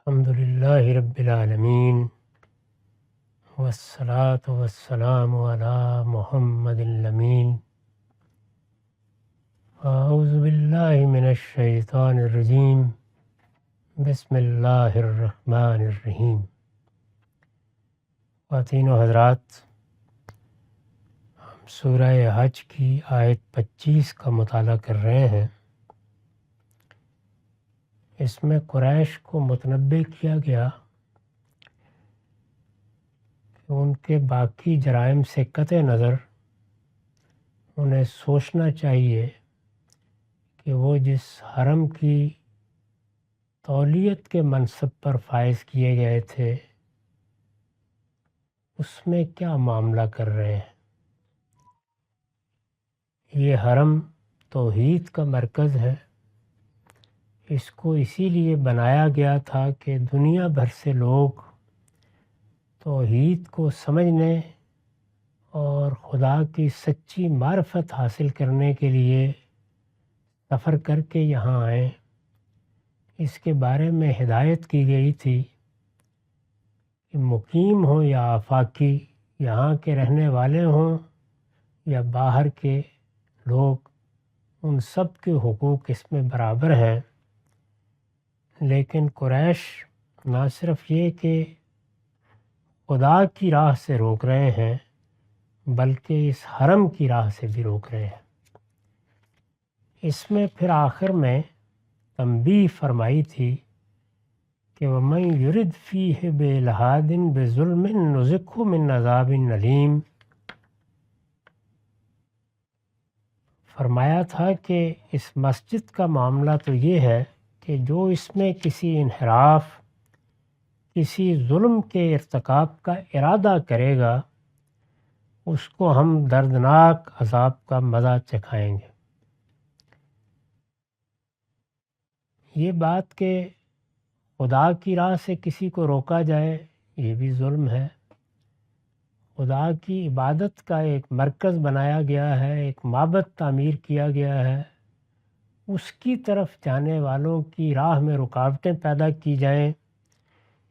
الحمدللہ رب العالمین والصلاة والسلام علی محمد الامین اعوذ باللہ من الشیطان الرجیم بسم اللہ الرحمن الرحیم۔ خواتین و حضرات، ہم سورہ حج کی آیت 25 کا مطالعہ کر رہے ہیں۔ اس میں قریش کو متنبہ کیا گیا کہ ان کے باقی جرائم سے قطع نظر انہیں سوچنا چاہیے کہ وہ جس حرم کی تولیت کے منصب پر فائز کیے گئے تھے اس میں کیا معاملہ کر رہے ہیں۔ یہ حرم توحید کا مرکز ہے۔ اس کو اسی لیے بنایا گیا تھا کہ دنیا بھر سے لوگ توحید کو سمجھنے اور خدا کی سچی معرفت حاصل کرنے کے لیے سفر کر کے یہاں آئیں۔ اس کے بارے میں ہدایت کی گئی تھی کہ مقیم ہوں یا آفاقی، یہاں کے رہنے والے ہوں یا باہر کے لوگ، ان سب کے حقوق اس میں برابر ہیں۔ لیکن قریش نہ صرف یہ کہ خدا کی راہ سے روک رہے ہیں بلکہ اس حرم کی راہ سے بھی روک رہے ہیں۔ اس میں پھر آخر میں تنبیہ فرمائی تھی کہ وَمَن يُرِدْ فِيهِ بِإِلْحَادٍ بِظُلْمٍ نُذِقْهُ مِنْ عَذَابٍ أَلِيمٍ۔ فرمایا تھا کہ اس مسجد کا معاملہ تو یہ ہے کہ جو اس میں کسی انحراف، کسی ظلم کے ارتکاب کا ارادہ کرے گا اس کو ہم دردناک عذاب کا مزہ چکھائیں گے۔ یہ بات کہ خدا کی راہ سے کسی کو روکا جائے یہ بھی ظلم ہے۔ خدا کی عبادت کا ایک مرکز بنایا گیا ہے، ایک معبد تعمیر کیا گیا ہے، اس کی طرف جانے والوں کی راہ میں رکاوٹیں پیدا کی جائیں،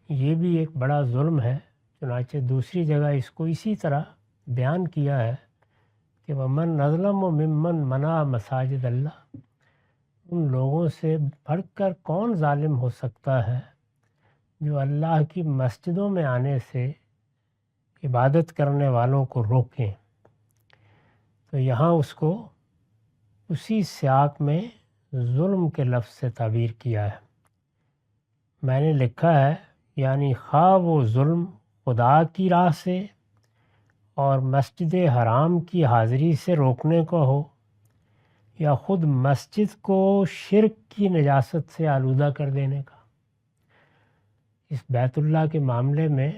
یہ بھی ایک بڑا ظلم ہے۔ چنانچہ دوسری جگہ اس کو اسی طرح بیان کیا ہے کہ وَمَنْ أَظْلَمُ مِمَّنْ مَنَعَ مَسَاجِدَ اللَّهِ۔ ان لوگوں سے بڑھ کر کون ظالم ہو سکتا ہے جو اللہ کی مسجدوں میں آنے سے عبادت کرنے والوں کو روکیں۔ تو یہاں اس کو اسی سیاق میں ظلم کے لفظ سے تعبیر کیا ہے۔ میں نے لکھا ہے یعنی خواہ وہ ظلم خدا کی راہ سے اور مسجد حرام کی حاضری سے روکنے کو ہو یا خود مسجد کو شرک کی نجاست سے آلودہ کر دینے کا۔ اس بیت اللہ کے معاملے میں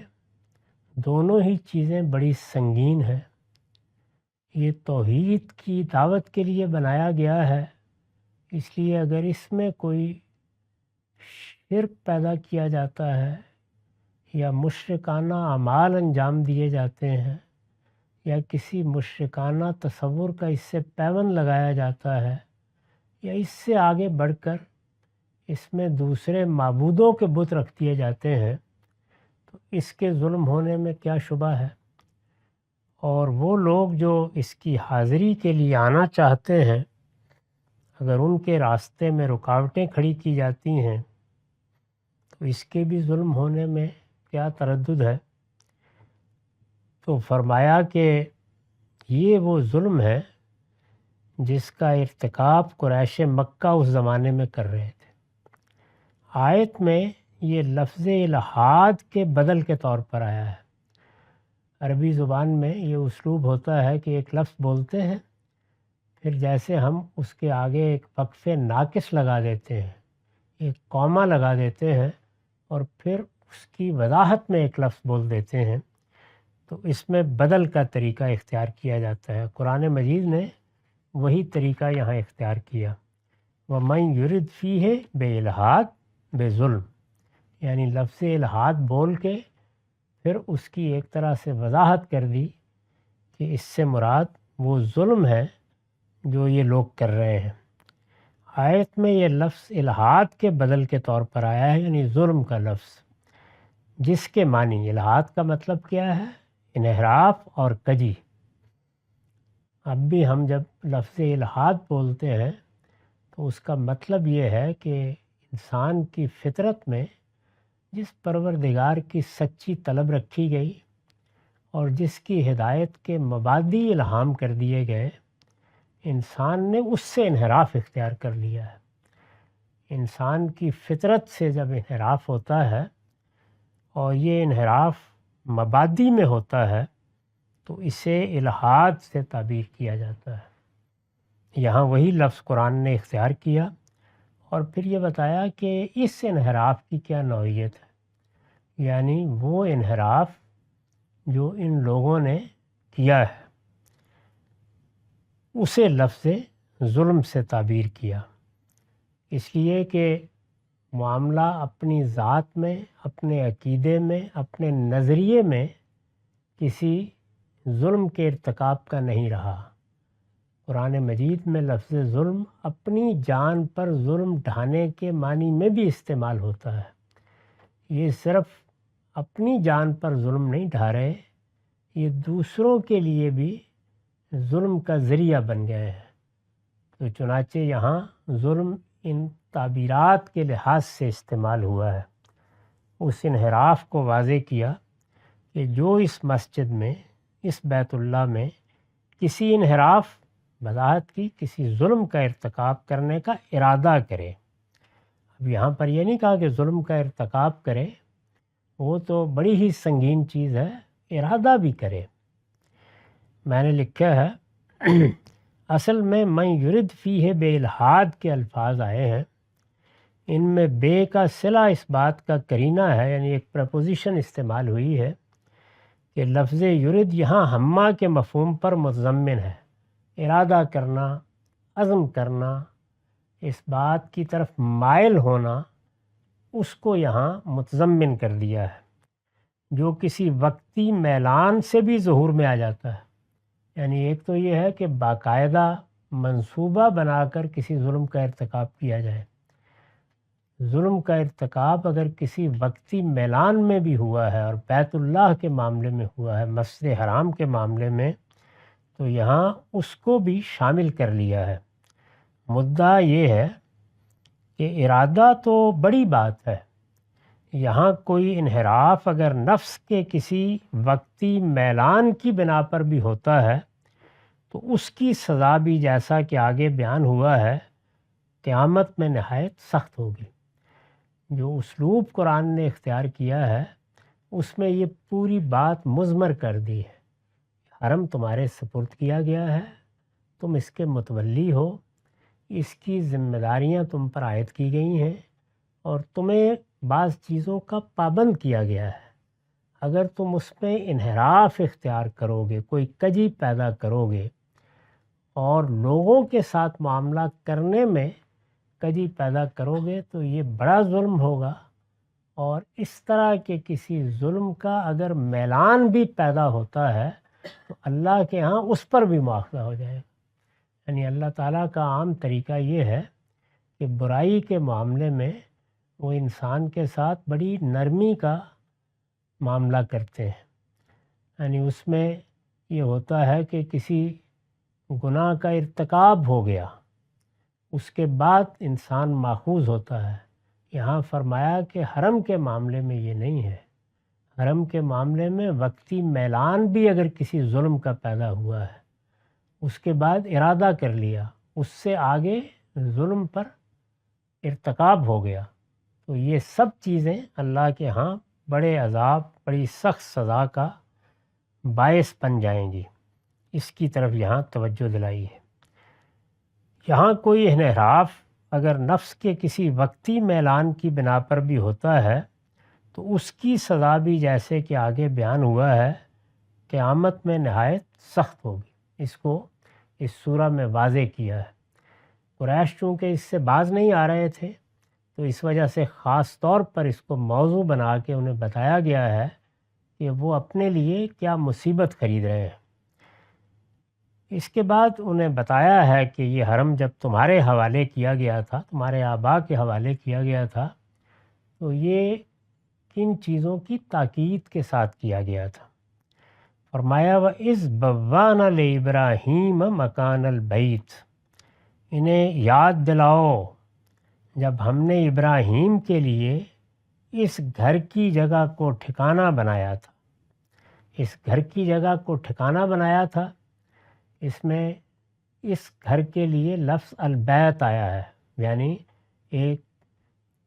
دونوں ہی چیزیں بڑی سنگین ہیں۔ یہ توحید کی دعوت کے لیے بنایا گیا ہے، اس لیے اگر اس میں کوئی شرک پیدا کیا جاتا ہے یا مشرکانہ اعمال انجام دیے جاتے ہیں یا کسی مشرکانہ تصور کا اس سے پیوند لگایا جاتا ہے یا اس سے آگے بڑھ کر اس میں دوسرے معبودوں کے بت رکھ دیے جاتے ہیں تو اس کے ظلم ہونے میں کیا شبہ ہے۔ اور وہ لوگ جو اس کی حاضری کے لیے آنا چاہتے ہیں اگر ان کے راستے میں رکاوٹیں کھڑی کی جاتی ہیں تو اس کے بھی ظلم ہونے میں کیا تردد ہے۔ تو فرمایا کہ یہ وہ ظلم ہے جس کا ارتکاب قریش مکہ اس زمانے میں کر رہے تھے۔ آیت میں یہ لفظ الحاد کے بدل کے طور پر آیا ہے۔ عربی زبان میں یہ اسلوب ہوتا ہے کہ ایک لفظ بولتے ہیں پھر جیسے ہم اس کے آگے ایک وقف ناقص لگا دیتے ہیں، ایک کوما لگا دیتے ہیں اور پھر اس کی وضاحت میں ایک لفظ بول دیتے ہیں، تو اس میں بدل کا طریقہ اختیار کیا جاتا ہے۔ قرآن مجید نے وہی طریقہ یہاں اختیار کیا۔ وَمَن يُرِدْ فِيهِ بِإِلْحَادٍ بِظُلْم، یعنی لفظ الحاد بول کے پھر اس کی ایک طرح سے وضاحت کر دی کہ اس سے مراد وہ ظلم ہے جو یہ لوگ کر رہے ہیں۔ آیت میں یہ لفظ الحاد کے بدل کے طور پر آیا ہے، یعنی ظلم کا لفظ، جس کے معنی الحاد کا مطلب کیا ہے؟ انحراف اور کجی۔ اب بھی ہم جب لفظ الحاد بولتے ہیں تو اس کا مطلب یہ ہے کہ انسان کی فطرت میں جس پروردگار کی سچی طلب رکھی گئی اور جس کی ہدایت کے مبادی الہام کر دیے گئے، انسان نے اس سے انحراف اختیار کر لیا ہے۔ انسان کی فطرت سے جب انحراف ہوتا ہے اور یہ انحراف مبادی میں ہوتا ہے تو اسے الحاد سے تعبیر کیا جاتا ہے۔ یہاں وہی لفظ قرآن نے اختیار کیا اور پھر یہ بتایا کہ اس انحراف کی کیا نوعیت ہے، یعنی وہ انحراف جو ان لوگوں نے کیا ہے اسے لفظ ظلم سے تعبیر کیا، اس لیے کہ معاملہ اپنی ذات میں، اپنے عقیدے میں، اپنے نظریے میں کسی ظلم کے ارتکاب کا نہیں رہا۔ قرآن مجید میں لفظ ظلم اپنی جان پر ظلم ڈھانے کے معنی میں بھی استعمال ہوتا ہے۔ یہ صرف اپنی جان پر ظلم نہیں ڈھا رہے، یہ دوسروں کے لیے بھی ظلم کا ذریعہ بن گئے ہیں۔ تو چنانچہ یہاں ظلم ان تعبیرات کے لحاظ سے استعمال ہوا ہے۔ اس انحراف کو واضح کیا کہ جو اس مسجد میں، اس بیت اللہ میں کسی انحراف بذات کی کسی ظلم کا ارتکاب کرنے کا ارادہ کرے، اب یہاں پر یہ نہیں کہا کہ ظلم کا ارتکاب کرے، وہ تو بڑی ہی سنگین چیز ہے، ارادہ بھی کرے۔ میں نے لکھا ہے اصل میں من یرد فیہ بے الحاد کے الفاظ آئے ہیں، ان میں بے کا صلہ اس بات کا قرینہ ہے، یعنی ایک پریپوزیشن استعمال ہوئی ہے کہ لفظ یرد یہاں ہمہ کے مفہوم پر متضمن ہے، ارادہ کرنا، عزم کرنا، اس بات کی طرف مائل ہونا، اس کو یہاں متضمن کر دیا ہے، جو کسی وقتی میلان سے بھی ظہور میں آ جاتا ہے۔ یعنی ایک تو یہ ہے کہ باقاعدہ منصوبہ بنا کر کسی ظلم کا ارتکاب کیا جائے، ظلم کا ارتکاب اگر کسی وقتی میلان میں بھی ہوا ہے اور بیت اللہ کے معاملے میں ہوا ہے، مسجد حرام کے معاملے میں، تو یہاں اس کو بھی شامل کر لیا ہے۔ مدعا یہ ہے کہ ارادہ تو بڑی بات ہے، یہاں کوئی انحراف اگر نفس کے کسی وقتی میلان کی بنا پر بھی ہوتا ہے تو اس کی سزا بھی جیسا کہ آگے بیان ہوا ہے قیامت میں نہایت سخت ہوگی۔ جو اسلوب قرآن نے اختیار کیا ہے اس میں یہ پوری بات مضمر کر دی ہے، حرم تمہارے سپرد کیا گیا ہے، تم اس کے متولی ہو، اس کی ذمہ داریاں تم پر عائد کی گئی ہیں اور تمہیں بعض چیزوں کا پابند کیا گیا ہے۔ اگر تم اس میں انحراف اختیار کرو گے، کوئی کجی پیدا کرو گے اور لوگوں کے ساتھ معاملہ کرنے میں کجی پیدا کرو گے تو یہ بڑا ظلم ہوگا، اور اس طرح کے کسی ظلم کا اگر میلان بھی پیدا ہوتا ہے تو اللہ کے ہاں اس پر بھی مواخذہ ہو جائے گا۔ یعنی اللہ تعالیٰ کا عام طریقہ یہ ہے کہ برائی کے معاملے میں وہ انسان کے ساتھ بڑی نرمی کا معاملہ کرتے ہیں۔ یعنی اس میں یہ ہوتا ہے کہ کسی گناہ کا ارتکاب ہو گیا، اس کے بعد انسان ماخوذ ہوتا ہے۔ یہاں فرمایا کہ حرم کے معاملے میں یہ نہیں ہے، حرم کے معاملے میں وقتی میلان بھی اگر کسی ظلم کا پیدا ہوا ہے، اس کے بعد ارادہ کر لیا، اس سے آگے ظلم پر ارتکاب ہو گیا، تو یہ سب چیزیں اللہ کے ہاں بڑے عذاب، بڑی سخت سزا کا باعث بن جائیں گی۔ اس کی طرف یہاں توجہ دلائی ہے۔ یہاں کوئی انحراف اگر نفس کے کسی وقتی میلان کی بنا پر بھی ہوتا ہے تو اس کی سزا بھی جیسے کہ آگے بیان ہوا ہے قیامت میں نہایت سخت ہوگی۔ اس کو اس سورہ میں واضح کیا ہے۔ قریش چونکہ اس سے باز نہیں آ رہے تھے تو اس وجہ سے خاص طور پر اس کو موضوع بنا کے انہیں بتایا گیا ہے کہ وہ اپنے لیے کیا مصیبت خرید رہے ہیں۔ اس کے بعد انہیں بتایا ہے کہ یہ حرم جب تمہارے حوالے کیا گیا تھا، تمہارے آبا کے حوالے کیا گیا تھا، تو یہ کن چیزوں کی تاکید کے ساتھ کیا گیا تھا؟ فرمایا وَإِذْ بَوَّأْنَا لِإِبْرَاهِيمَ مَكَانَ الْبَيْتِ، انہیں یاد دلاؤ جب ہم نے ابراہیم کے لیے اس گھر کی جگہ کو ٹھکانہ بنایا تھا۔ اس گھر کی جگہ کو ٹھکانہ بنایا تھا، اس میں اس گھر کے لیے لفظ البیت آیا ہے، یعنی ایک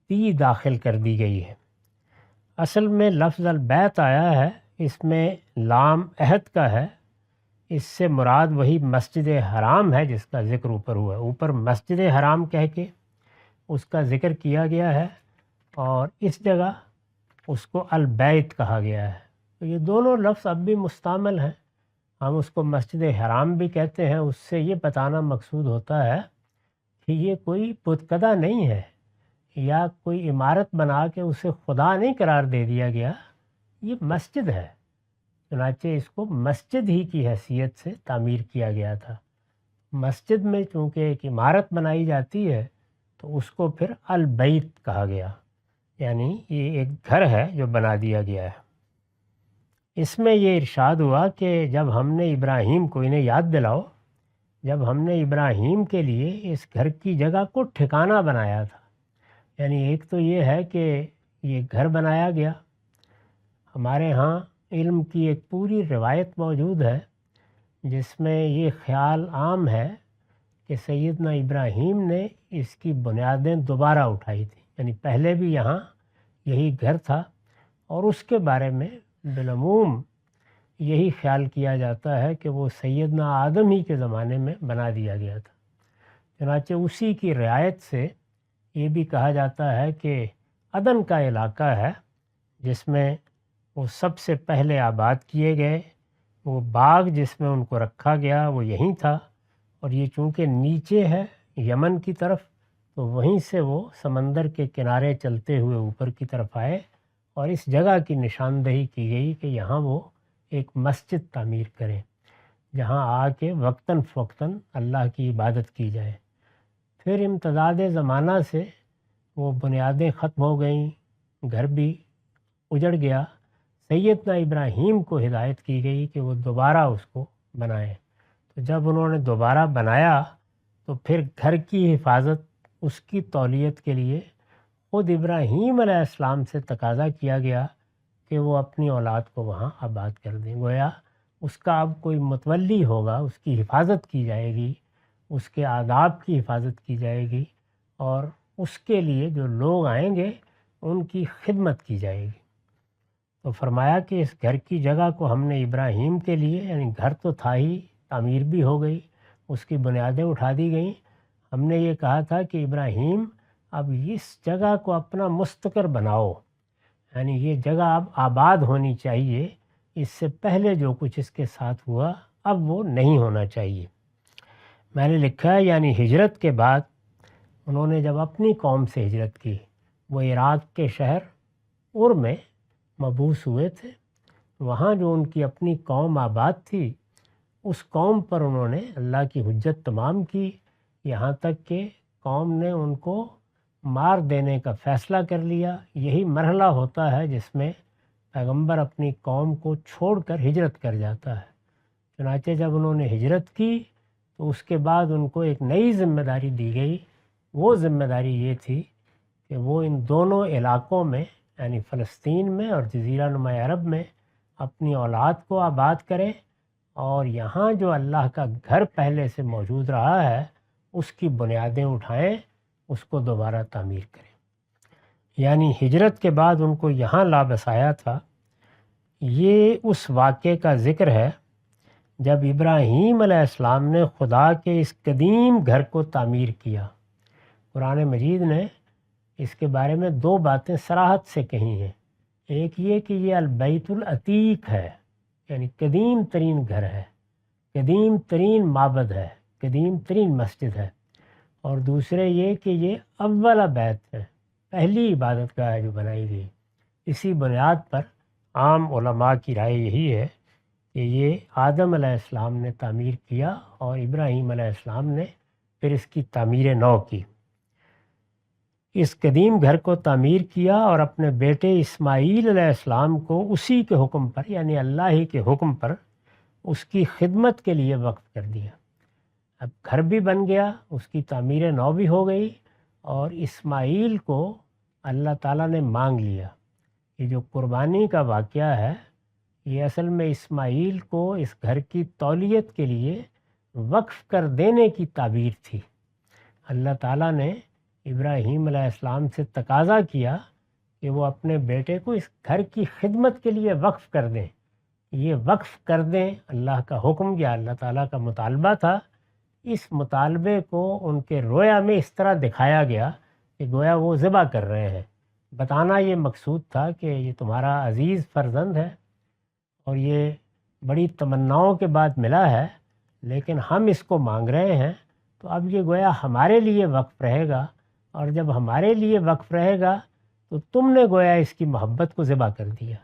تی داخل کر دی گئی ہے۔ اصل میں لفظ البیت آیا ہے، اس میں لام عہد کا ہے، اس سے مراد وہی مسجد حرام ہے جس کا ذکر اوپر ہوا ہے۔ اوپر مسجد حرام کہہ کے اس کا ذکر کیا گیا ہے، اور اس جگہ اس کو البیت کہا گیا ہے۔ تو یہ دونوں لفظ اب بھی مستعمل ہیں، ہم اس کو مسجد حرام بھی کہتے ہیں۔ اس سے یہ بتانا مقصود ہوتا ہے کہ یہ کوئی بت کدہ نہیں ہے یا کوئی عمارت بنا کے اسے خدا نہیں قرار دے دیا گیا، یہ مسجد ہے، چنانچہ اس کو مسجد ہی کی حیثیت سے تعمیر کیا گیا تھا۔ مسجد میں چونکہ ایک عمارت بنائی جاتی ہے تو اس کو پھر البیت کہا گیا، یعنی یہ ایک گھر ہے جو بنا دیا گیا ہے۔ اس میں یہ ارشاد ہوا کہ جب ہم نے ابراہیم کو، انہیں یاد دلاؤ جب ہم نے ابراہیم کے لیے اس گھر کی جگہ کو ٹھکانہ بنایا تھا، یعنی ایک تو یہ ہے کہ یہ گھر بنایا گیا۔ ہمارے ہاں علم کی ایک پوری روایت موجود ہے جس میں یہ خیال عام ہے کہ سیدنا ابراہیم نے اس کی بنیادیں دوبارہ اٹھائی تھیں، یعنی پہلے بھی یہاں یہی گھر تھا، اور اس کے بارے میں بالعموم یہی خیال کیا جاتا ہے کہ وہ سیدنا آدم ہی کے زمانے میں بنا دیا گیا تھا۔ چنانچہ اسی کی رعایت سے یہ بھی کہا جاتا ہے کہ عدن کا علاقہ ہے جس میں وہ سب سے پہلے آباد کیے گئے، وہ باغ جس میں ان کو رکھا گیا وہ یہیں تھا، اور یہ چونکہ نیچے ہے یمن کی طرف، تو وہیں سے وہ سمندر کے کنارے چلتے ہوئے اوپر کی طرف آئے، اور اس جگہ کی نشاندہی کی گئی کہ یہاں وہ ایک مسجد تعمیر کریں جہاں آ کے وقتاً فوقتاً اللہ کی عبادت کی جائے۔ پھر امتداد زمانہ سے وہ بنیادیں ختم ہو گئیں، گھر بھی اجڑ گیا، سیدنا ابراہیم کو ہدایت کی گئی کہ وہ دوبارہ اس کو بنائیں۔ تو جب انہوں نے دوبارہ بنایا تو پھر گھر کی حفاظت، اس کی تولیت کے لیے خود ابراہیم علیہ السلام سے تقاضا کیا گیا کہ وہ اپنی اولاد کو وہاں آباد کر دیں، گویا اس کا اب کوئی متولی ہوگا، اس کی حفاظت کی جائے گی، اس کے آداب کی حفاظت کی جائے گی، اور اس کے لیے جو لوگ آئیں گے ان کی خدمت کی جائے گی۔ تو فرمایا کہ اس گھر کی جگہ کو ہم نے ابراہیم کے لیے، یعنی گھر تو تھا ہی، تعمیر بھی ہو گئی، اس کی بنیادیں اٹھا دی گئیں، ہم نے یہ کہا تھا کہ ابراہیم اب اس جگہ کو اپنا مستقر بناؤ، یعنی یہ جگہ اب آباد ہونی چاہیے، اس سے پہلے جو کچھ اس کے ساتھ ہوا اب وہ نہیں ہونا چاہیے۔ میں نے لکھا ہے یعنی ہجرت کے بعد انہوں نے جب اپنی قوم سے ہجرت کی، وہ عراق کے شہر ار میں مبعوث ہوئے تھے، وہاں جو ان کی اپنی قوم آباد تھی، اس قوم پر انہوں نے اللہ کی حجت تمام کی، یہاں تک کہ قوم نے ان کو مار دینے کا فیصلہ کر لیا۔ یہی مرحلہ ہوتا ہے جس میں پیغمبر اپنی قوم کو چھوڑ کر ہجرت کر جاتا ہے۔ چنانچہ جب انہوں نے ہجرت کی تو اس کے بعد ان کو ایک نئی ذمہ داری دی گئی، وہ ذمہ داری یہ تھی کہ وہ ان دونوں علاقوں میں، یعنی فلسطین میں اور جزیرہ نما عرب میں، اپنی اولاد کو آباد کریں، اور یہاں جو اللہ کا گھر پہلے سے موجود رہا ہے اس کی بنیادیں اٹھائیں، اس کو دوبارہ تعمیر کریں۔ یعنی ہجرت کے بعد ان کو یہاں لا بسایا تھا۔ یہ اس واقعے کا ذکر ہے جب ابراہیم علیہ السلام نے خدا کے اس قدیم گھر کو تعمیر کیا۔ قرآن مجید نے اس کے بارے میں دو باتیں صراحت سے کہی ہیں، ایک یہ کہ یہ البیت العتیق ہے، یعنی قدیم ترین گھر ہے، قدیم ترین معبد ہے، قدیم ترین مسجد ہے، اور دوسرے یہ کہ یہ اول بیت ہے، پہلی عبادت گاہ ہے جو بنائی گئی۔ اسی بنیاد پر عام علماء کی رائے یہی ہے کہ یہ آدم علیہ السلام نے تعمیر کیا اور ابراہیم علیہ السلام نے پھر اس کی تعمیر نو کی۔ اس قدیم گھر کو تعمیر کیا اور اپنے بیٹے اسماعیل علیہ السلام کو اسی کے حکم پر، یعنی اللہ ہی کے حکم پر، اس کی خدمت کے لیے وقف کر دیا۔ اب گھر بھی بن گیا، اس کی تعمیر نو بھی ہو گئی، اور اسماعیل کو اللہ تعالیٰ نے مانگ لیا۔ یہ جو قربانی کا واقعہ ہے، یہ اصل میں اسماعیل کو اس گھر کی تولیت کے لیے وقف کر دینے کی تعبیر تھی۔ اللہ تعالیٰ نے ابراہیم علیہ السلام سے تقاضا کیا کہ وہ اپنے بیٹے کو اس گھر کی خدمت کے لیے وقف کر دیں۔ یہ وقف کر دیں اللہ کا حکم یا اللہ تعالیٰ کا مطالبہ تھا۔ اس مطالبے کو ان کے رویا میں اس طرح دکھایا گیا کہ گویا وہ ذبح کر رہے ہیں۔ بتانا یہ مقصود تھا کہ یہ تمہارا عزیز فرزند ہے اور یہ بڑی تمناؤں کے بعد ملا ہے، لیکن ہم اس کو مانگ رہے ہیں، تو اب یہ گویا ہمارے لیے وقف رہے گا، اور جب ہمارے لیے وقف رہے گا تو تم نے گویا اس کی محبت کو ذبح کر دیا۔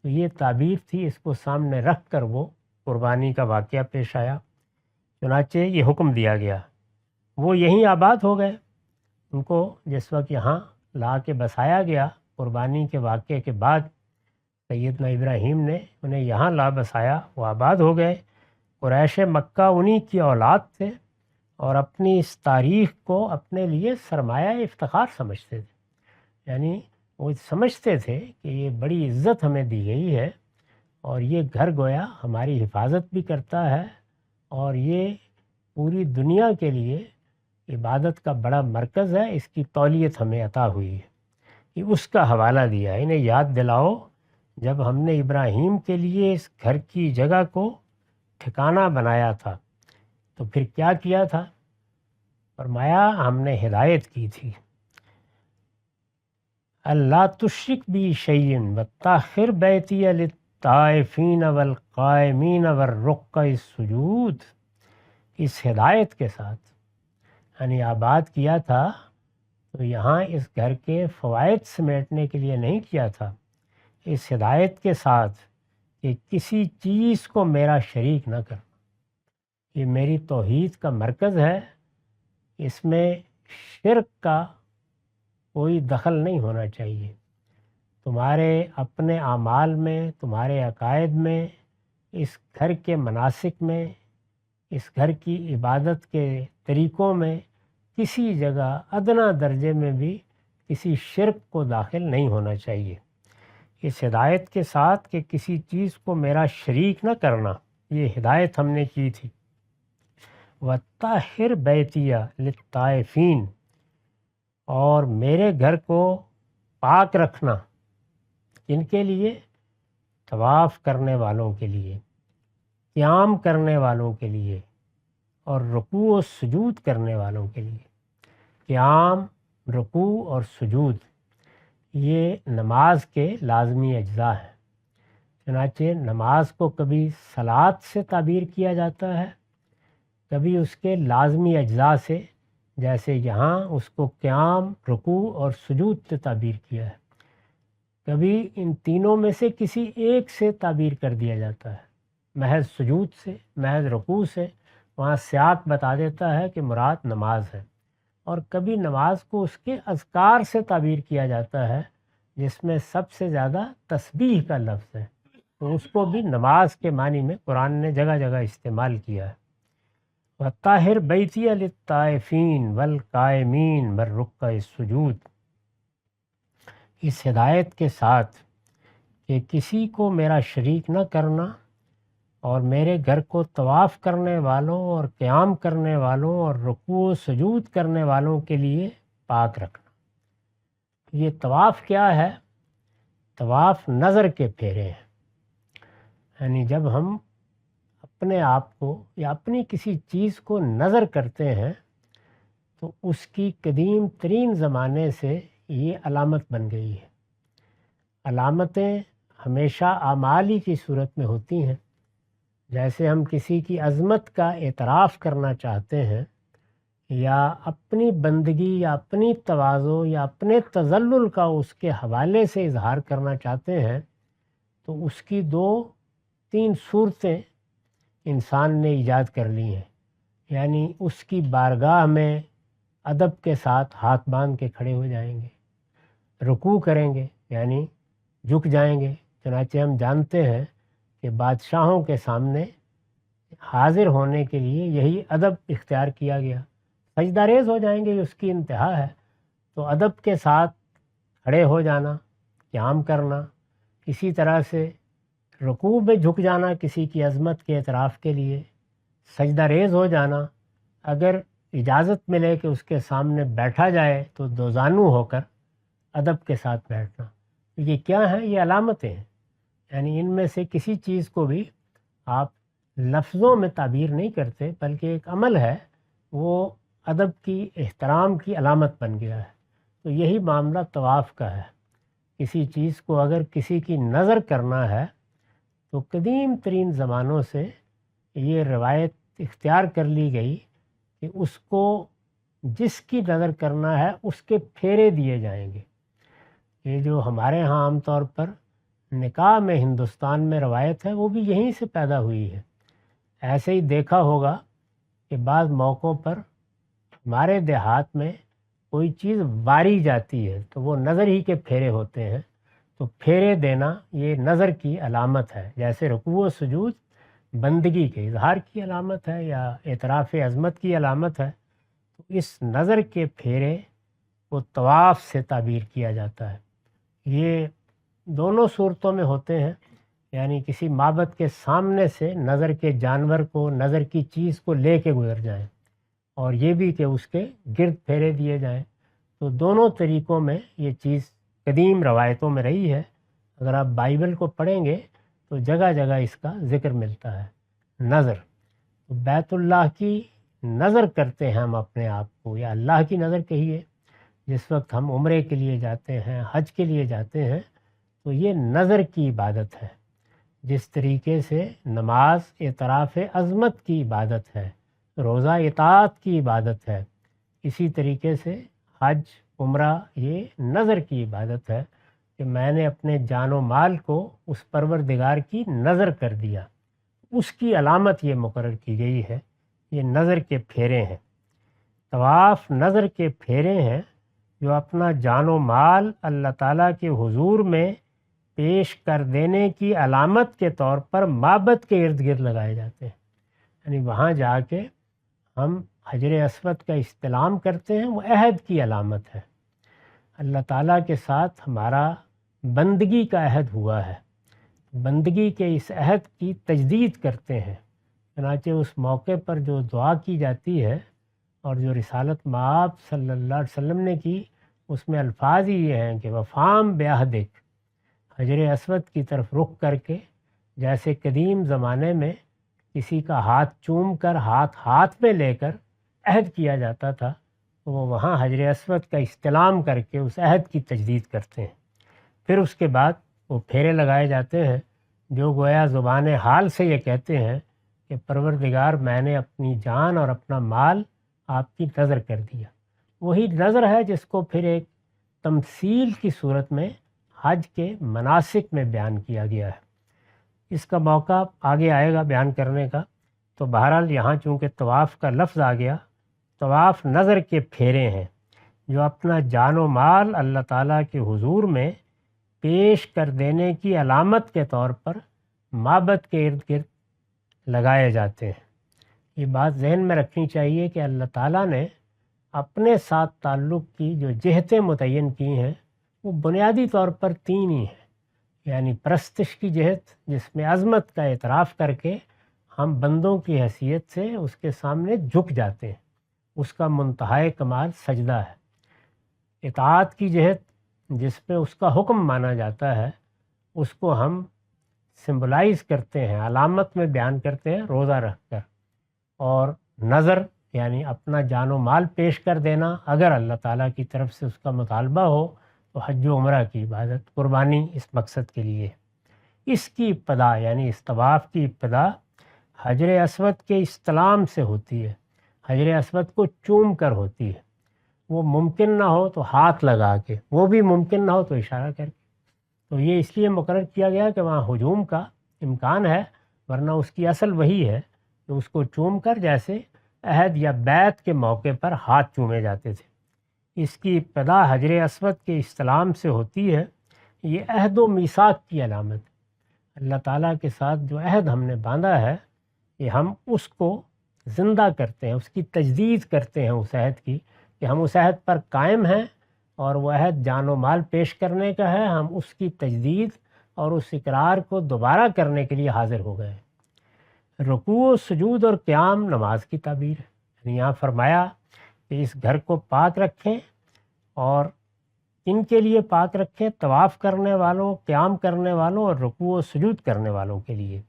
تو یہ تعبیر تھی، اس کو سامنے رکھ کر وہ قربانی کا واقعہ پیش آیا۔ چنانچہ یہ حکم دیا گیا، وہ یہیں آباد ہو گئے۔ ان کو جس وقت یہاں لا کے بسایا گیا قربانی کے واقعے کے بعد، سیدنا ابراہیم نے انہیں یہاں لا بسایا، وہ آباد ہو گئے۔ قریش مکہ انہی کی اولاد تھے اور اپنی اس تاریخ کو اپنے لیے سرمایہ افتخار سمجھتے تھے، یعنی وہ سمجھتے تھے کہ یہ بڑی عزت ہمیں دی گئی ہے اور یہ گھر گویا ہماری حفاظت بھی کرتا ہے، اور یہ پوری دنیا کے لیے عبادت کا بڑا مرکز ہے، اس کی تولیت ہمیں عطا ہوئی ہے۔ یہ اس کا حوالہ دیا، انہیں یاد دلاؤ جب ہم نے ابراہیم کے لیے اس گھر کی جگہ کو ٹھکانہ بنایا تھا تو پھر کیا کیا تھا؟ فرمایا ہم نے ہدایت کی تھی، اللہ تشرک بی شیئن وطہر بیتی للطائفین والقائمین والرکع السجود۔ اس ہدایت کے ساتھ، یعنی آباد کیا تھا تو یہاں اس گھر کے فوائد سمیٹنے کے لیے نہیں کیا تھا، اس ہدایت کے ساتھ کہ کسی چیز کو میرا شریک نہ کرنا۔ یہ میری توحید کا مرکز ہے، اس میں شرک کا کوئی دخل نہیں ہونا چاہیے۔ تمہارے اپنے اعمال میں، تمہارے عقائد میں، اس گھر کے مناسک میں، اس گھر کی عبادت کے طریقوں میں کسی جگہ ادنا درجے میں بھی کسی شرک کو داخل نہیں ہونا چاہیے۔ اس ہدایت کے ساتھ کہ کسی چیز کو میرا شریک نہ کرنا، یہ ہدایت ہم نے کی تھی۔ وَطَّہِّرْ بَيْتِيَ لِلطَّائِفِينَ، اور میرے گھر کو پاک رکھنا، ان کے لیے؟ طواف کرنے والوں کے لیے، قیام کرنے والوں کے لیے، اور رکوع و سجود کرنے والوں کے لیے۔ قیام، رکوع اور سجود یہ نماز کے لازمی اجزاء ہیں۔ چنانچہ نماز کو کبھی صلاۃ سے تعبیر کیا جاتا ہے، کبھی اس کے لازمی اجزاء سے، جیسے یہاں اس کو قیام، رکوع اور سجود سے تعبیر کیا ہے۔ کبھی ان تینوں میں سے کسی ایک سے تعبیر کر دیا جاتا ہے، محض سجود سے، محض رکوع سے، وہاں سیاق بتا دیتا ہے کہ مراد نماز ہے۔ اور کبھی نماز کو اس کے اذکار سے تعبیر کیا جاتا ہے، جس میں سب سے زیادہ تسبیح کا لفظ ہے، تو اس کو بھی نماز کے معنی میں قرآن نے جگہ جگہ استعمال کیا ہے۔ وَطَّہِرْ بَيْتِيَ لِلطَّائِفِينَ وَالْقَائِمِينَ وَالرُّكَّعِ السُّجُودِ، اس ہدایت کے ساتھ کہ کسی کو میرا شریک نہ کرنا، اور میرے گھر کو طواف کرنے والوں اور قیام کرنے والوں اور رکوع و سجود کرنے والوں کے لیے پاک رکھنا۔ یہ طواف کیا ہے؟ طواف نظر کے پھیرے ہیں، یعنی جب ہم اپنے آپ کو یا اپنی کسی چیز کو نظر کرتے ہیں تو اس کی قدیم ترین زمانے سے یہ علامت بن گئی ہے۔ علامتیں ہمیشہ اعمالی کی صورت میں ہوتی ہیں، جیسے ہم کسی کی عظمت کا اعتراف کرنا چاہتے ہیں، یا اپنی بندگی یا اپنی تواضع یا اپنے تذلل کا اس کے حوالے سے اظہار کرنا چاہتے ہیں، تو اس کی دو 3 صورتیں انسان نے ایجاد کر لی ہیں، یعنی اس کی بارگاہ میں ادب کے ساتھ ہاتھ باندھ کے کھڑے ہو جائیں گے، رکوع کریں گے یعنی جھک جائیں گے۔ چنانچہ ہم جانتے ہیں کہ بادشاہوں کے سامنے حاضر ہونے کے لیے یہی ادب اختیار کیا گیا، سجدہ ریز ہو جائیں گے، اس کی انتہا ہے۔ تو ادب کے ساتھ کھڑے ہو جانا، قیام کرنا، کسی طرح سے رکوع میں جھک جانا کسی کی عظمت کے اعتراف کے لیے، سجدہ ریز ہو جانا، اگر اجازت ملے کہ اس کے سامنے بیٹھا جائے تو دوزانو ہو کر ادب کے ساتھ بیٹھنا۔ یہ کیا ہیں؟ یہ علامتیں ہیں، یعنی ان میں سے کسی چیز کو بھی آپ لفظوں میں تعبیر نہیں کرتے، بلکہ ایک عمل ہے، وہ ادب کی، احترام کی علامت بن گیا ہے۔ تو یہی معاملہ طواف کا ہے۔ کسی چیز کو اگر کسی کی نظر کرنا ہے تو قدیم ترین زمانوں سے یہ روایت اختیار کر لی گئی کہ اس کو جس کی نظر کرنا ہے اس کے پھیرے دیے جائیں گے۔ یہ جو ہمارے ہاں عام طور پر نکاح میں ہندوستان میں روایت ہے، وہ بھی یہیں سے پیدا ہوئی ہے۔ ایسے ہی دیکھا ہوگا کہ بعض موقعوں پر ہمارے دیہات میں کوئی چیز واری جاتی ہے تو وہ نظر ہی کے پھیرے ہوتے ہیں، تو پھیرے دینا یہ نظر کی علامت ہے۔ جیسے رکوع و سجود بندگی کے اظہار کی علامت ہے یا اعتراف عظمت کی علامت ہے، تو اس نظر کے پھیرے کو طواف سے تعبیر کیا جاتا ہے۔ یہ دونوں صورتوں میں ہوتے ہیں، یعنی کسی معبد کے سامنے سے نظر کے جانور کو، نظر کی چیز کو لے کے گزر جائیں، اور یہ بھی کہ اس کے گرد پھیرے دیے جائیں۔ تو دونوں طریقوں میں یہ چیز قدیم روایتوں میں رہی ہے۔ اگر آپ بائبل کو پڑھیں گے تو جگہ جگہ اس کا ذکر ملتا ہے۔ نظر، تو بیت اللہ کی نظر کرتے ہیں ہم اپنے آپ کو، یا اللہ کی نظر کہیے، جس وقت ہم عمرے کے لیے جاتے ہیں، حج کے لیے جاتے ہیں، تو یہ نظر کی عبادت ہے۔ جس طریقے سے نماز اعتراف عظمت کی عبادت ہے، روزہ اطاعت کی عبادت ہے، اسی طریقے سے حج، عمرہ یہ نظر کی عبادت ہے کہ میں نے اپنے جان و مال کو اس پروردگار کی نظر کر دیا، اس کی علامت یہ مقرر کی گئی ہے۔ یہ نظر کے پھیرے ہیں۔ طواف نظر کے پھیرے ہیں جو اپنا جان و مال اللہ تعالیٰ کے حضور میں پیش کر دینے کی علامت کے طور پر معبد کے ارد گرد لگائے جاتے ہیں، یعنی وہاں جا کے ہم حجر اسود کا استلام کرتے ہیں، وہ عہد کی علامت ہے۔ اللہ تعالیٰ کے ساتھ ہمارا بندگی کا عہد ہوا ہے، بندگی کے اس عہد کی تجدید کرتے ہیں۔ چنانچہ اس موقع پر جو دعا کی جاتی ہے اور جو رسالت مآب صلی اللہ علیہ وسلم نے کی، اس میں الفاظ ہی یہ ہیں کہ وفام بعہدک، حجر اسود کی طرف رخ کر کے، جیسے قدیم زمانے میں کسی کا ہاتھ چوم کر ہاتھ میں لے کر عہد کیا جاتا تھا، تو وہ وہاں حجر اسود کا استلام کر کے اس عہد کی تجدید کرتے ہیں۔ پھر اس کے بعد وہ پھیرے لگائے جاتے ہیں جو گویا زبان حال سے یہ کہتے ہیں کہ پروردگار میں نے اپنی جان اور اپنا مال آپ کی نظر کر دیا۔ وہی نظر ہے جس کو پھر ایک تمثیل کی صورت میں حج کے مناسک میں بیان کیا گیا ہے۔ اس کا موقع آگے آئے گا بیان کرنے کا، تو بہرحال یہاں چونکہ طواف کا لفظ آ گیا، طواف نظر کے پھیرے ہیں جو اپنا جان و مال اللہ تعالیٰ کے حضور میں پیش کر دینے کی علامت کے طور پر معبد کے ارد گرد لگائے جاتے ہیں۔ یہ بات ذہن میں رکھنی چاہیے کہ اللہ تعالیٰ نے اپنے ساتھ تعلق کی جو جہتیں متعین کی ہیں وہ بنیادی طور پر 3 ہی ہیں، یعنی پرستش کی جہت جس میں عظمت کا اعتراف کر کے ہم بندوں کی حیثیت سے اس کے سامنے جھک جاتے ہیں، اس کا منتہائے کمال سجدہ ہے۔ اطاعت کی جہت جس میں اس کا حکم مانا جاتا ہے، اس کو ہم سمبلائز کرتے ہیں، علامت میں بیان کرتے ہیں روزہ رکھ کر۔ اور نظر یعنی اپنا جان و مال پیش کر دینا، اگر اللہ تعالیٰ کی طرف سے اس کا مطالبہ ہو تو حج و عمرہ کی عبادت، قربانی اس مقصد کے لیے۔ اس کی ابتدا یعنی اس طواف کی ابتدا حجر اسود کے استلام سے ہوتی ہے، حجر اسود کو چوم کر ہوتی ہے۔ وہ ممکن نہ ہو تو ہاتھ لگا کے، وہ بھی ممکن نہ ہو تو اشارہ کر کے۔ تو یہ اس لیے مقرر کیا گیا کہ وہاں ہجوم کا امکان ہے، ورنہ اس کی اصل وہی ہے کہ اس کو چوم کر جیسے عہد یا بیعت کے موقع پر ہاتھ چومے جاتے تھے۔ اس کی ابتدا حجر اسود کے استلام سے ہوتی ہے۔ یہ عہد و میثاق کی علامت ہے۔ اللہ تعالیٰ کے ساتھ جو عہد ہم نے باندھا ہے، کہ ہم اس کو زندہ کرتے ہیں، اس کی تجدید کرتے ہیں اس عہد کی، کہ ہم اس عہد پر قائم ہیں اور وہ عہد جان و مال پیش کرنے کا ہے، ہم اس کی تجدید اور اس اقرار کو دوبارہ کرنے کے لیے حاضر ہو گئے ہیں۔ رکوع و سجود اور قیام نماز کی تعبیر ہے۔ یعنی یہاں فرمایا کہ اس گھر کو پاک رکھیں، اور ان کے لیے پاک رکھیں؟ طواف کرنے والوں، قیام کرنے والوں اور رکوع و سجود کرنے والوں کے لیے۔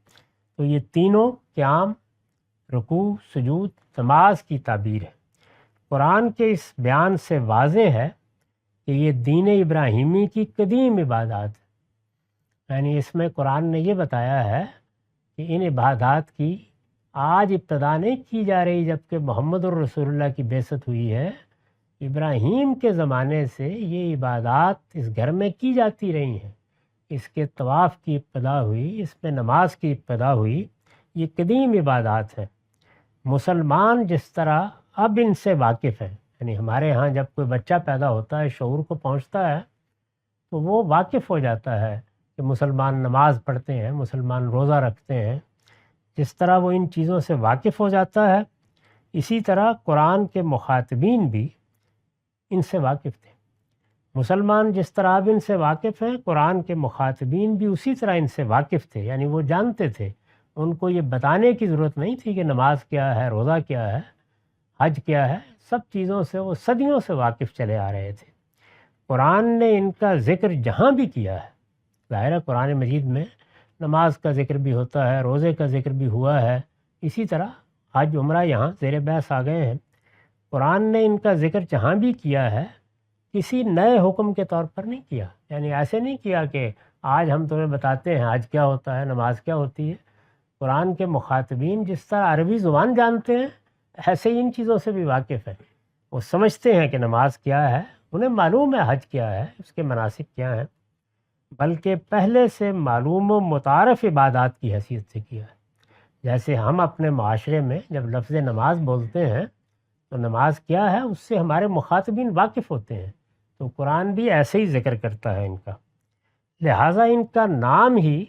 تو یہ تینوں، قیام، رکوع، سجود، نماز کی تعبیر ہے۔ قرآن کے اس بیان سے واضح ہے کہ یہ دین ابراہیمی کی قدیم عبادات ہے۔ یعنی اس میں قرآن نے یہ بتایا ہے کہ ان عبادات کی آج ابتدا نہیں کی جا رہی جبکہ محمد الرسول اللہ کی بعثت ہوئی ہے۔ ابراہیم کے زمانے سے یہ عبادات اس گھر میں کی جاتی رہی ہیں۔ اس کے طواف کی ابتدا ہوئی، اس میں نماز کی ابتدا ہوئی، یہ قدیم عبادات ہیں۔ مسلمان جس طرح اب ان سے واقف ہیں، یعنی ہمارے ہاں جب کوئی بچہ پیدا ہوتا ہے، شعور کو پہنچتا ہے، تو وہ واقف ہو جاتا ہے کہ مسلمان نماز پڑھتے ہیں، مسلمان روزہ رکھتے ہیں۔ جس طرح وہ ان چیزوں سے واقف ہو جاتا ہے، اسی طرح قرآن کے مخاطبین بھی ان سے واقف تھے۔ مسلمان جس طرح اب ان سے واقف ہیں، قرآن کے مخاطبین بھی اسی طرح ان سے واقف تھے، یعنی وہ جانتے تھے۔ ان کو یہ بتانے کی ضرورت نہیں تھی کہ نماز کیا ہے، روزہ کیا ہے، حج کیا ہے، سب چیزوں سے وہ صدیوں سے واقف چلے آ رہے تھے۔ قرآن نے ان کا ذکر جہاں بھی کیا ہے، ظاہر ہے قرآن مجید میں نماز کا ذکر بھی ہوتا ہے، روزے کا ذکر بھی ہوا ہے، اسی طرح حج عمرہ یہاں زیر بحث آ گئے ہیں۔ قرآن نے ان کا ذکر جہاں بھی کیا ہے، کسی نئے حکم کے طور پر نہیں کیا، یعنی ایسے نہیں کیا کہ آج ہم تمہیں بتاتے ہیں حج کیا ہوتا ہے، نماز کیا ہوتی ہے۔ قرآن کے مخاطبین جس طرح عربی زبان جانتے ہیں، ایسے ہی ان چیزوں سے بھی واقف ہیں۔ وہ سمجھتے ہیں کہ نماز کیا ہے، انہیں معلوم ہے حج کیا ہے، اس کے مناسک کیا ہیں، بلکہ پہلے سے معلوم و متعارف عبادات کی حیثیت سے کیا ہے۔ جیسے ہم اپنے معاشرے میں جب لفظ نماز بولتے ہیں تو نماز کیا ہے اس سے ہمارے مخاطبین واقف ہوتے ہیں، تو قرآن بھی ایسے ہی ذکر کرتا ہے ان کا۔ لہٰذا ان کا نام ہی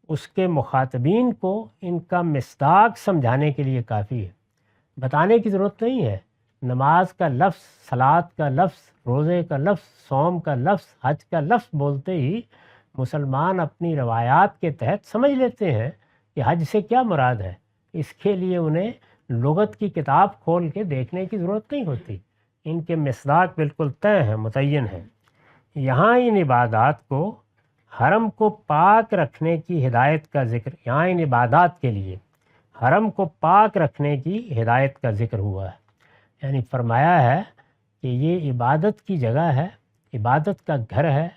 اس کے مخاطبین کو ان کا مصداق سمجھانے کے لیے کافی ہے، بتانے کی ضرورت نہیں ہے۔ نماز کا لفظ، صلاۃ کا لفظ، روزے کا لفظ، صوم کا لفظ، حج کا لفظ بولتے ہی مسلمان اپنی روایات کے تحت سمجھ لیتے ہیں کہ حج سے کیا مراد ہے۔ اس کے لیے انہیں لغت کی کتاب کھول کے دیکھنے کی ضرورت نہیں ہوتی، ان کے مصداق بالکل طے ہیں، متعین ہیں۔ یہاں ان عبادات کو، حرم کو پاک رکھنے کی ہدایت کا ذکر، یہاں ان عبادات کے لیے حرم کو پاک رکھنے کی ہدایت کا ذکر ہوا ہے۔ یعنی فرمایا ہے کہ یہ عبادت کی جگہ ہے، عبادت کا گھر ہے،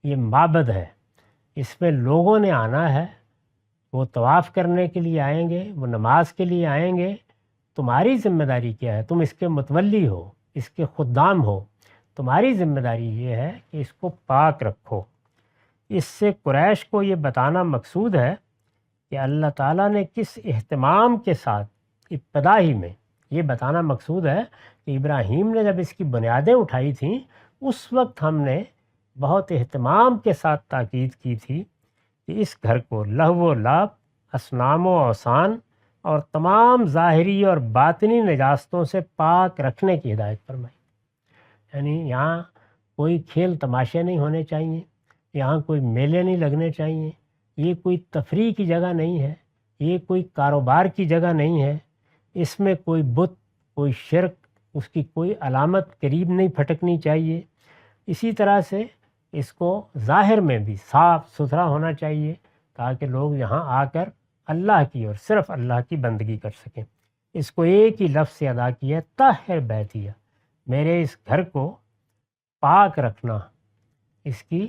یہ معبد ہے، اس میں لوگوں نے آنا ہے، وہ طواف کرنے کے لیے آئیں گے، وہ نماز کے لیے آئیں گے۔ تمہاری ذمہ داری کیا ہے؟ تم اس کے متولی ہو، اس کے خدام ہو، تمہاری ذمہ داری یہ ہے کہ اس کو پاک رکھو۔ اس سے قریش کو یہ بتانا مقصود ہے کہ اللہ تعالیٰ نے کس اہتمام کے ساتھ ابتدا ہی میں یہ بتانا مقصود ہے کہ ابراہیم نے جب اس کی بنیادیں اٹھائی تھیں، اس وقت ہم نے بہت اہتمام کے ساتھ تاکید کی تھی کہ اس گھر کو لہو و لعب، اصنام و اوثان اور تمام ظاہری اور باطنی نجاستوں سے پاک رکھنے کی ہدایت فرمائی۔ یعنی یہاں کوئی کھیل تماشے نہیں ہونے چاہیے، یہاں کوئی میلے نہیں لگنے چاہیے، یہ کوئی تفریح کی جگہ نہیں ہے، یہ کوئی کاروبار کی جگہ نہیں ہے، اس میں کوئی بت، کوئی شرک، اس کی کوئی علامت قریب نہیں پھٹکنی چاہیے۔ اسی طرح سے اس کو ظاہر میں بھی صاف ستھرا ہونا چاہیے تاکہ لوگ یہاں آ کر اللہ کی اور صرف اللہ کی بندگی کر سکیں۔ اس کو ایک ہی لفظ سے ادا کیا، طاہر بیتیہ، میرے اس گھر کو پاک رکھنا، اس کی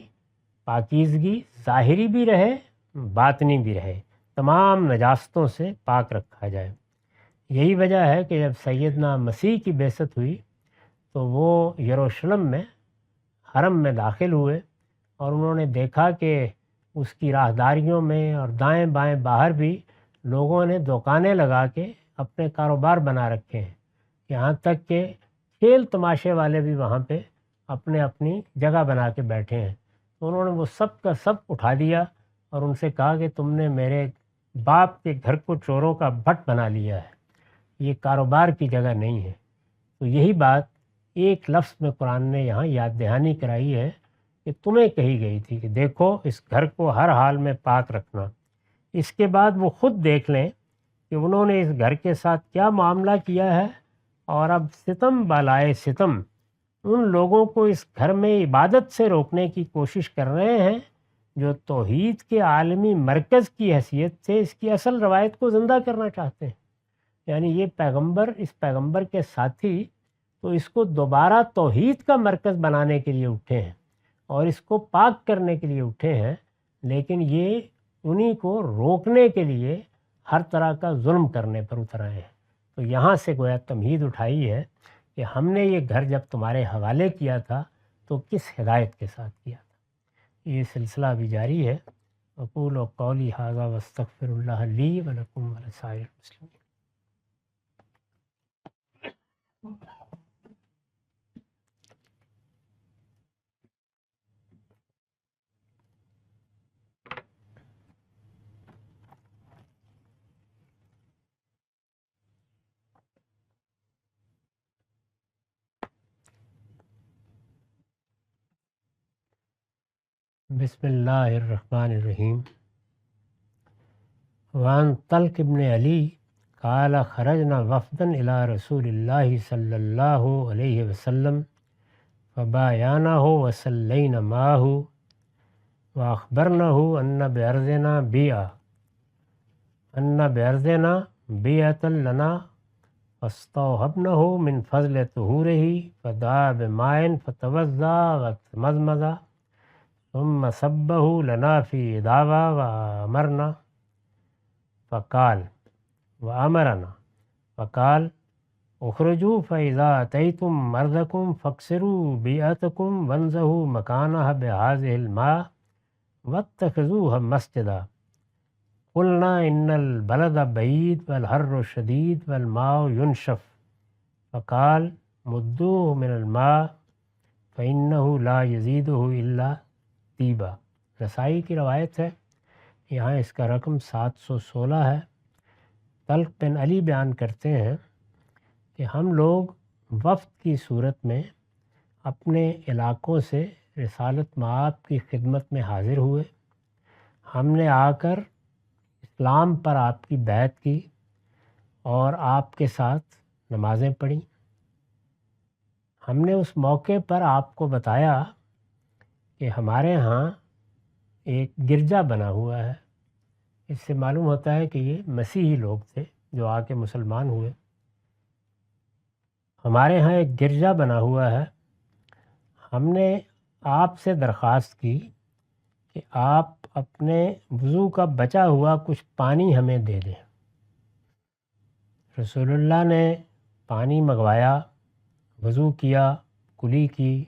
پاکیزگی ظاہری بھی رہے، باطنی بھی رہے، تمام نجاستوں سے پاک رکھا جائے۔ یہی وجہ ہے کہ جب سیدنا مسیح کی بعثت ہوئی تو وہ یروشلم میں حرم میں داخل ہوئے اور انہوں نے دیکھا کہ اس کی راہداریوں میں اور دائیں بائیں باہر بھی لوگوں نے دکانیں لگا کے اپنے کاروبار بنا رکھے ہیں، یہاں تک کہ کھیل تماشے والے بھی وہاں پہ اپنے اپنی جگہ بنا کے بیٹھے ہیں۔ تو انہوں نے وہ سب کا سب اٹھا دیا اور ان سے کہا کہ تم نے میرے باپ کے گھر کو چوروں کا بھٹ بنا لیا ہے، یہ کاروبار کی جگہ نہیں ہے۔ تو یہی بات ایک لفظ میں قرآن نے یہاں یاد دہانی کرائی ہے کہ تمہیں کہی گئی تھی کہ دیکھو اس گھر کو ہر حال میں پاک رکھنا۔ اس کے بعد وہ خود دیکھ لیں کہ انہوں نے اس گھر کے ساتھ کیا معاملہ کیا ہے، اور اب ستم بالائے ستم ان لوگوں کو اس گھر میں عبادت سے روکنے کی کوشش کر رہے ہیں جو توحید کے عالمی مرکز کی حیثیت سے اس کی اصل روایت کو زندہ کرنا چاہتے ہیں۔ یعنی یہ پیغمبر، اس پیغمبر کے ساتھی تو اس کو دوبارہ توحید کا مرکز بنانے کے لیے اٹھے ہیں اور اس کو پاک کرنے کے لیے اٹھے ہیں، لیکن یہ انہی کو روکنے کے لیے ہر طرح کا ظلم کرنے پر اتر آئے ہیں۔ تو یہاں سے گویا تمہید اٹھائی ہے کہ ہم نے یہ گھر جب تمہارے حوالے کیا تھا تو کس ہدایت کے ساتھ کیا تھا۔ یہ سلسلہ بھی جاری ہے۔ اقول و قولی ھذا واستغفر اللہ لی ولکم ولسائر المسلمین۔ بسم اللہ الرحمن الرحیم۔ وعن طلق ابن علی قال خرجنا وفدا الى رسول اللہ صلی اللہ علیہ وسلم فبایعنہ وصلینا معہ واخبرنہ ان بأرضنا بیعۃ لنا فاستوهبنہ من فضل طہورہ فدعا بماء فتوضا وتمضمض ثم صبہ لنا فی دعوہ فقال اخرجوا فإذا أتيتم مرضكم فاكسروا بيئتكم وانزهوا مكانها بهذه الماء واتخذوها مسجدا قلنا إن البلد بعيد والحر شديد والماء ينشف فقال مدوه من الماء فإنه لا يزيده إلا طيبا۔ نسائی کی روایت ہے، یہاں اس کا رقم 716 ہے۔ طلق بن علی بیان کرتے ہیں کہ ہم لوگ وفد کی صورت میں اپنے علاقوں سے رسالت مآب کی خدمت میں حاضر ہوئے۔ ہم نے آ کر اسلام پر آپ کی بیعت کی اور آپ کے ساتھ نمازیں پڑھیں۔ ہم نے اس موقع پر آپ کو بتایا کہ ہمارے ہاں ایک گرجا بنا ہوا ہے۔ اس سے معلوم ہوتا ہے کہ یہ مسیحی لوگ تھے جو آ کے مسلمان ہوئے۔ ہمارے ہاں ایک گرجا بنا ہوا ہے، ہم نے آپ سے درخواست کی کہ آپ اپنے وضو کا بچا ہوا کچھ پانی ہمیں دے دیں۔ رسول اللہ نے پانی منگوایا، وضو کیا، کلی کی،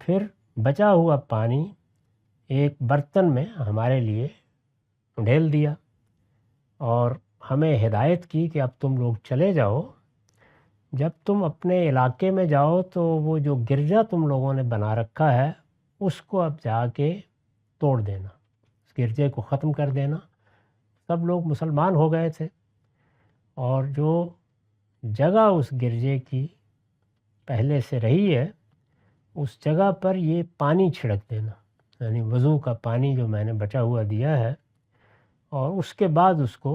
پھر بچا ہوا پانی ایک برتن میں ہمارے لیے ڈھیل دیا اور ہمیں ہدایت کی کہ اب تم لوگ چلے جاؤ، جب تم اپنے علاقے میں جاؤ تو وہ جو گرجا تم لوگوں نے بنا رکھا ہے اس کو اب جا کے توڑ دینا، اس گرجے کو ختم کر دینا۔ سب لوگ مسلمان ہو گئے تھے، اور جو جگہ اس گرجے کی پہلے سے رہی ہے اس جگہ پر یہ پانی چھڑک دینا، یعنی وضو کا پانی جو میں نے بچا ہوا دیا ہے، اور اس کے بعد اس کو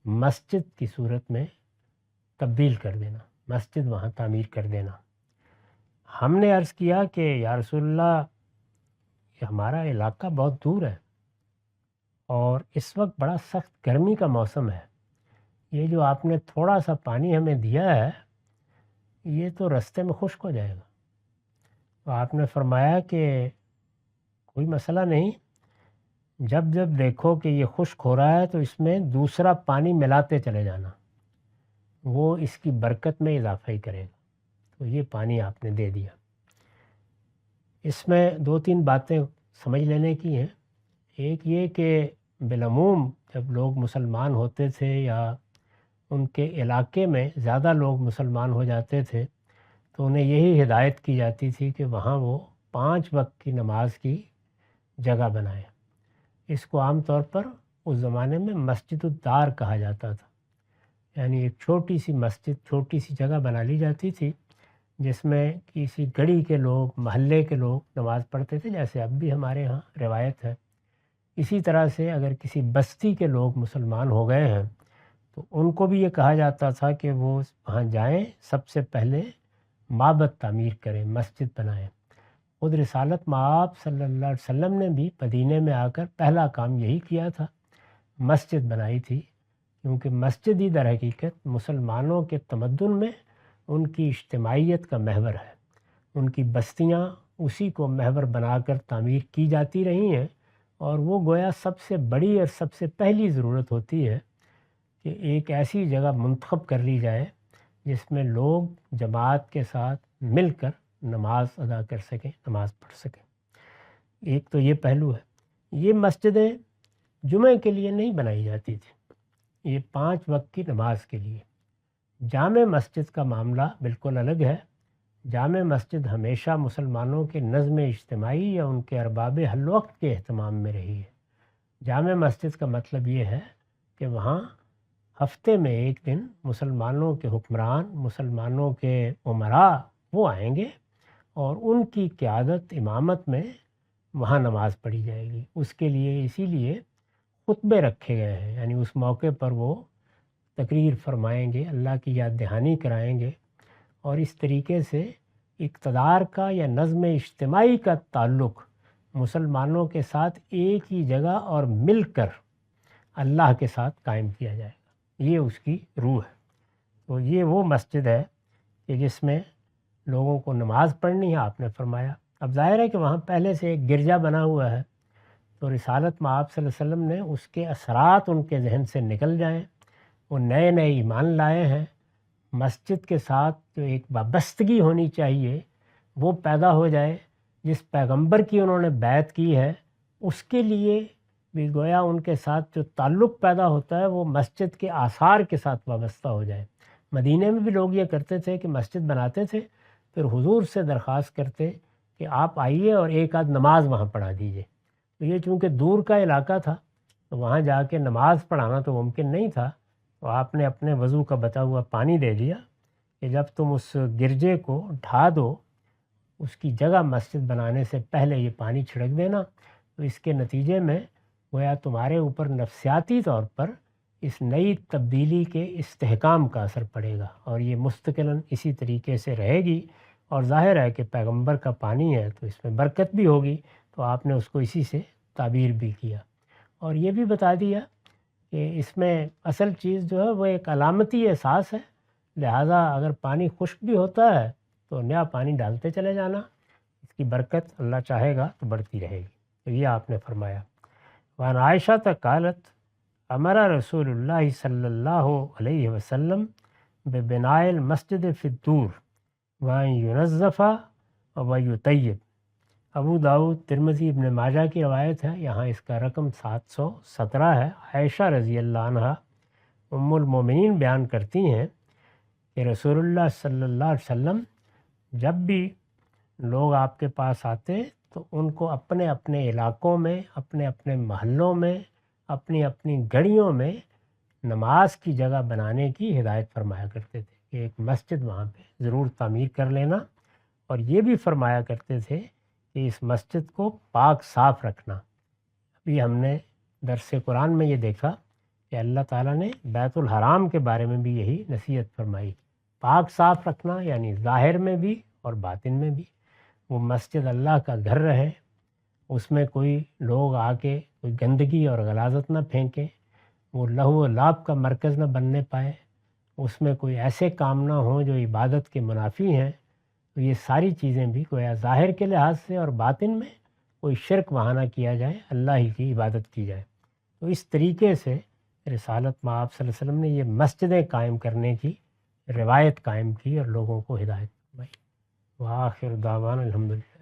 مسجد کی صورت میں تبدیل کر دینا، مسجد وہاں تعمیر کر دینا۔ ہم نے عرض کیا کہ یا رسول اللہ، یہ ہمارا علاقہ بہت دور ہے اور اس وقت بڑا سخت گرمی کا موسم ہے، یہ جو آپ نے تھوڑا سا پانی ہمیں دیا ہے یہ تو رستے میں خشک ہو جائے گا۔ تو آپ نے فرمایا کہ کوئی مسئلہ نہیں، جب جب دیکھو کہ یہ خشک ہو رہا ہے تو اس میں دوسرا پانی ملاتے چلے جانا، وہ اس کی برکت میں اضافہ ہی کرے گا۔ تو یہ پانی آپ نے دے دیا۔ اس میں دو تین باتیں سمجھ لینے کی ہیں۔ ایک یہ کہ بالعموم جب لوگ مسلمان ہوتے تھے یا ان کے علاقے میں زیادہ لوگ مسلمان ہو جاتے تھے تو انہیں یہی ہدایت کی جاتی تھی کہ وہاں وہ 5 وقت کی نماز کی جگہ بنائیں۔ اس کو عام طور پر اس زمانے میں مسجد الدار کہا جاتا تھا، یعنی ایک چھوٹی سی مسجد، چھوٹی سی جگہ بنا لی جاتی تھی جس میں کسی گڑی کے لوگ، محلے کے لوگ نماز پڑھتے تھے، جیسے اب بھی ہمارے ہاں روایت ہے۔ اسی طرح سے اگر کسی بستی کے لوگ مسلمان ہو گئے ہیں تو ان کو بھی یہ کہا جاتا تھا کہ وہ وہاں جائیں، سب سے پہلے معبد تعمیر کریں، مسجد بنائیں۔ خود رسالت مآب صلی اللہ علیہ وسلم نے بھی مدینے میں آ کر پہلا کام یہی کیا تھا، مسجد بنائی تھی، کیونکہ مسجد ہی در حقیقت مسلمانوں کے تمدن میں ان کی اجتماعیت کا محور ہے۔ ان کی بستیاں اسی کو محور بنا کر تعمیر کی جاتی رہی ہیں، اور وہ گویا سب سے بڑی اور سب سے پہلی ضرورت ہوتی ہے کہ ایک ایسی جگہ منتخب کر لی جائے جس میں لوگ جماعت کے ساتھ مل کر نماز ادا کر سکیں، نماز پڑھ سکیں۔ ایک تو یہ پہلو ہے۔ یہ مسجدیں جمعہ کے لیے نہیں بنائی جاتی تھیں، یہ 5 وقت کی نماز کے لیے۔ جامع مسجد کا معاملہ بالکل الگ ہے۔ جامع مسجد ہمیشہ مسلمانوں کے نظم اجتماعی یا ان کے ارباب حل وقت کے اہتمام میں رہی ہے۔ جامع مسجد کا مطلب یہ ہے کہ وہاں ہفتے میں ایک دن مسلمانوں کے حکمران، مسلمانوں کے امراء وہ آئیں گے اور ان کی قیادت، امامت میں وہاں نماز پڑھی جائے گی۔ اس کے لیے اسی لیے خطبے رکھے گئے ہیں، یعنی اس موقع پر وہ تقریر فرمائیں گے، اللہ کی یاد دہانی کرائیں گے، اور اس طریقے سے اقتدار کا یا نظم اجتماعی کا تعلق مسلمانوں کے ساتھ ایک ہی جگہ اور مل کر اللہ کے ساتھ قائم کیا جائے گا۔ یہ اس کی روح ہے۔ تو یہ وہ مسجد ہے کہ جس میں لوگوں کو نماز پڑھنی ہے، آپ نے فرمایا۔ اب ظاہر ہے کہ وہاں پہلے سے ایک گرجا بنا ہوا ہے، تو رسالت مآب صلی اللہ علیہ وسلم نے اس کے اثرات ان کے ذہن سے نکل جائیں، وہ نئے نئے ایمان لائے ہیں، مسجد کے ساتھ جو ایک وابستگی ہونی چاہیے وہ پیدا ہو جائے، جس پیغمبر کی انہوں نے بیعت کی ہے اس کے لیے بھی گویا ان کے ساتھ جو تعلق پیدا ہوتا ہے وہ مسجد کے آثار کے ساتھ وابستہ ہو جائے۔ مدینے میں بھی لوگ یہ کرتے تھے کہ مسجد بناتے تھے، پھر حضور سے درخواست کرتے کہ آپ آئیے اور ایک آدھ نماز وہاں پڑھا دیجیے۔ تو یہ چونکہ دور کا علاقہ تھا تو وہاں جا کے نماز پڑھانا تو ممکن نہیں تھا، تو آپ نے اپنے وضو کا بچا ہوا پانی دے دیا کہ جب تم اس گرجے کو ڈھا دو، اس کی جگہ مسجد بنانے سے پہلے یہ پانی چھڑک دینا، تو اس کے نتیجے میں گویا تمہارے اوپر نفسیاتی طور پر اس نئی تبدیلی کے استحکام کا اثر پڑے گا، اور یہ مستقلاً اسی طریقے سے رہے گی، اور ظاہر ہے کہ پیغمبر کا پانی ہے تو اس میں برکت بھی ہوگی، تو آپ نے اس کو اسی سے تعبیر بھی کیا، اور یہ بھی بتا دیا کہ اس میں اصل چیز جو ہے وہ ایک علامتی احساس ہے، لہٰذا اگر پانی خشک بھی ہوتا ہے تو نیا پانی ڈالتے چلے جانا، اس کی برکت اللہ چاہے گا تو بڑھتی رہے گی۔ تو یہ آپ نے فرمایا۔ وعن عائشہ قالت امر رسول اللہ صلی اللہ علیہ وسلم ببناء المسجد فی الدور وان ینظف ویطیب۔ ابو داؤد، ترمذی، ابن ماجہ کی روایت ہے، یہاں اس کا رقم 717 ہے۔ عائشہ رضی اللہ عنہ ام المومنین بیان کرتی ہیں کہ رسول اللہ صلی اللہ علیہ وسلم جب بھی لوگ آپ کے پاس آتے تو ان کو اپنے اپنے علاقوں میں، اپنے اپنے محلوں میں، اپنی اپنی گڑیوں میں نماز کی جگہ بنانے کی ہدایت فرمایا کرتے تھے کہ ایک مسجد وہاں پہ ضرور تعمیر کر لینا، اور یہ بھی فرمایا کرتے تھے کہ اس مسجد کو پاک صاف رکھنا۔ ابھی ہم نے درس قرآن میں یہ دیکھا کہ اللہ تعالیٰ نے بیت الحرام کے بارے میں بھی یہی نصیحت فرمائی، پاک صاف رکھنا، یعنی ظاہر میں بھی اور باطن میں بھی۔ وہ مسجد اللہ کا گھر رہے، اس میں کوئی لوگ آ کے کوئی گندگی اور غلاظت نہ پھینکیں، وہ لہو و لعب کا مرکز نہ بننے پائے، اس میں کوئی ایسے کام نہ ہوں جو عبادت کے منافی ہیں۔ تو یہ ساری چیزیں بھی گویا ظاہر کے لحاظ سے اور باطن میں کوئی شرک وہاں نہ کیا جائے، اللہ ہی کی عبادت کی جائے۔ تو اس طریقے سے رسالت مآب صلی اللہ علیہ وسلم نے یہ مسجدیں قائم کرنے کی روایت قائم کی اور لوگوں کو ہدایت فرمائی۔ وآخر دعوانا الحمدللہ۔